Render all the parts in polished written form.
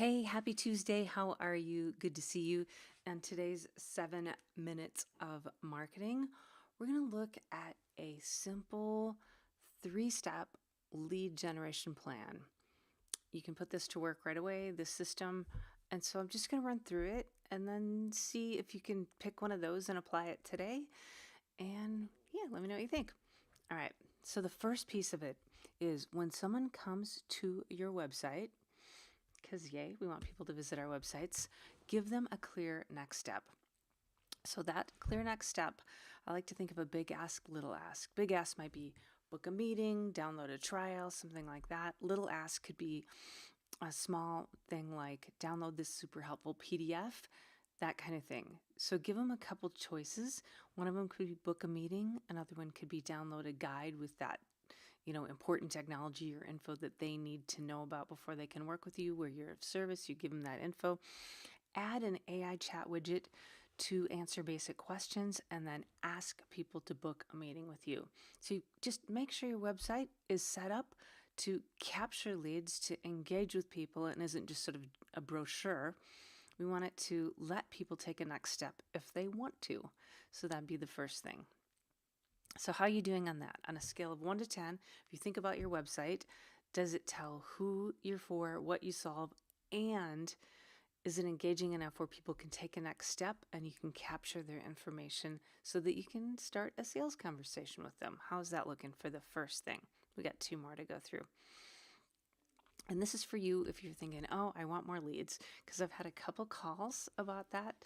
Hey, happy Tuesday. How are you? Good to see you. And today's 7 minutes of marketing, we're going to look at a simple 3-step lead generation plan. You can put this to work right away, this system. And so I'm just going to run through it and then see if you can pick one of those and apply it today. And yeah, let me know what you think. All right. So the first piece of it is when someone comes to your website, because yay, we want people to visit our websites, give them a clear next step. So that clear next step, I like to think of a big ask, little ask. Big ask might be book a meeting, download a trial, something like that. Little ask could be a small thing like download this super helpful PDF, that kind of thing. So give them a couple choices. One of them could be book a meeting. Another one could be download a guide with that important technology or info that they need to know about before they can work with you, where you're of service, you give them that info. Add an AI chat widget to answer basic questions and then ask people to book a meeting with you. So you just make sure your website is set up to capture leads, to engage with people, and isn't just sort of a brochure. We want it to let people take a next step if they want to. So that'd be the first thing. So how are you doing on that? On a scale of 1 to 10, if you think about your website, does it tell who you're for, what you solve, and is it engaging enough where people can take a next step and you can capture their information so that you can start a sales conversation with them? How's that looking for the first thing? We got 2 more to go through. And this is for you if you're thinking, oh, I want more leads, because I've had a couple calls about that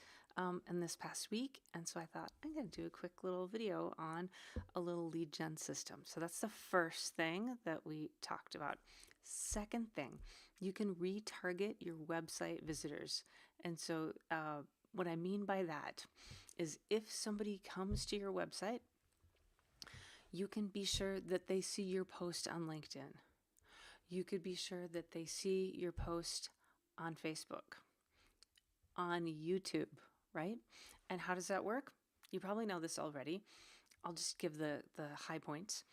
in this past week. And so I thought I'm going to do a quick little video on a little lead gen system. So that's the first thing that we talked about. Second thing, you can retarget your website visitors. And so what I mean by that is if somebody comes to your website, you can be sure that they see your post on LinkedIn. You could be sure that they see your post on Facebook, on YouTube, right? And how does that work? You probably know this already. I'll just give the high points.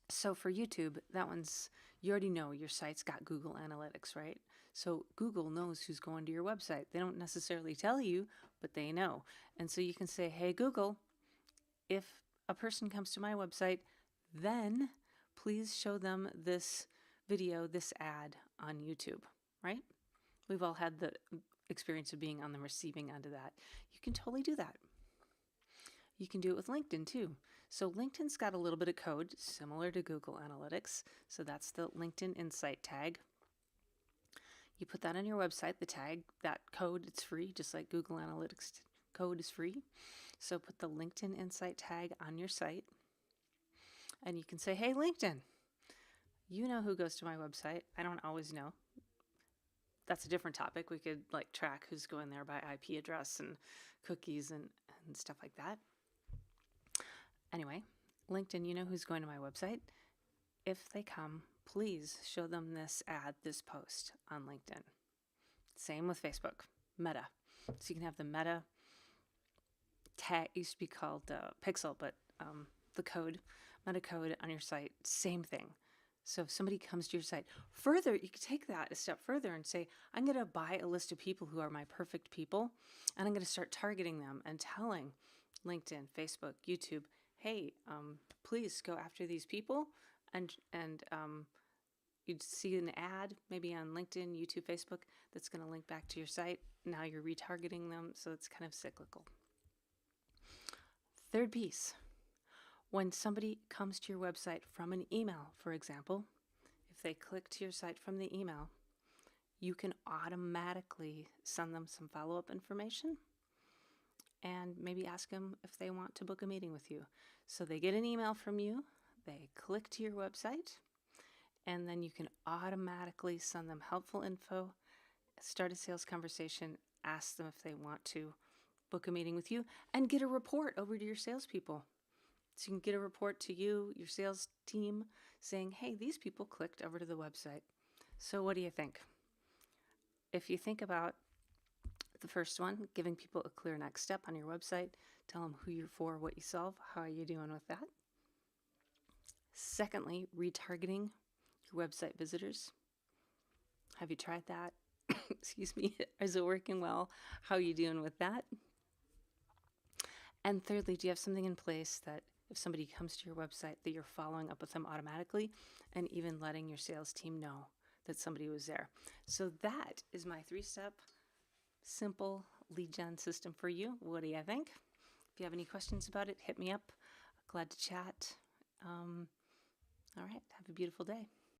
So for YouTube, you already know your site's got Google Analytics, right? So Google knows who's going to your website. They don't necessarily tell you, but they know. And so you can say, hey, Google, if a person comes to my website, then please show them this video, this ad on YouTube, right? We've all had the experience of being on the receiving end of that. You can totally do that. You can do it with LinkedIn too. So LinkedIn's got a little bit of code similar to Google Analytics. So that's the LinkedIn Insight tag. You put that on your website, the tag, that code, it's free, just like Google Analytics code is free. So put the LinkedIn Insight tag on your site. And you can say, hey, LinkedIn, you know who goes to my website. I don't always know. That's a different topic. We could track who's going there by IP address and cookies and stuff like that. Anyway, LinkedIn, you know who's going to my website. If they come, please show them this ad, this post on LinkedIn. Same with Facebook, Meta. So you can have the Meta tag, used to be called Pixel, but the code, Meta code on your site, same thing. So if somebody comes to your site, further, you could take that a step further and say, I'm going to buy a list of people who are my perfect people, and I'm going to start targeting them and telling LinkedIn, Facebook, YouTube, hey, please go after these people, and you'd see an ad maybe on LinkedIn, YouTube, Facebook that's going to link back to your site. Now you're retargeting them, so it's kind of cyclical. Third piece. When somebody comes to your website from an email, for example, if they click to your site from the email, you can automatically send them some follow-up information and maybe ask them if they want to book a meeting with you. So they get an email from you, they click to your website, and then you can automatically send them helpful info, start a sales conversation, ask them if they want to book a meeting with you, and get a report over to your salespeople. So you can get a report to you, your sales team, saying, hey, these people clicked over to the website. So what do you think? If you think about the first one, giving people a clear next step on your website, tell them who you're for, what you solve, how are you doing with that? Secondly, retargeting your website visitors. Have you tried that? Excuse me. Is it working well? How are you doing with that? And thirdly, do you have something in place that if somebody comes to your website that you're following up with them automatically and even letting your sales team know that somebody was there? So that is my 3-step simple lead gen system for you. What do you think? If you have any questions about it, hit me up. Glad to chat. All right. Have a beautiful day.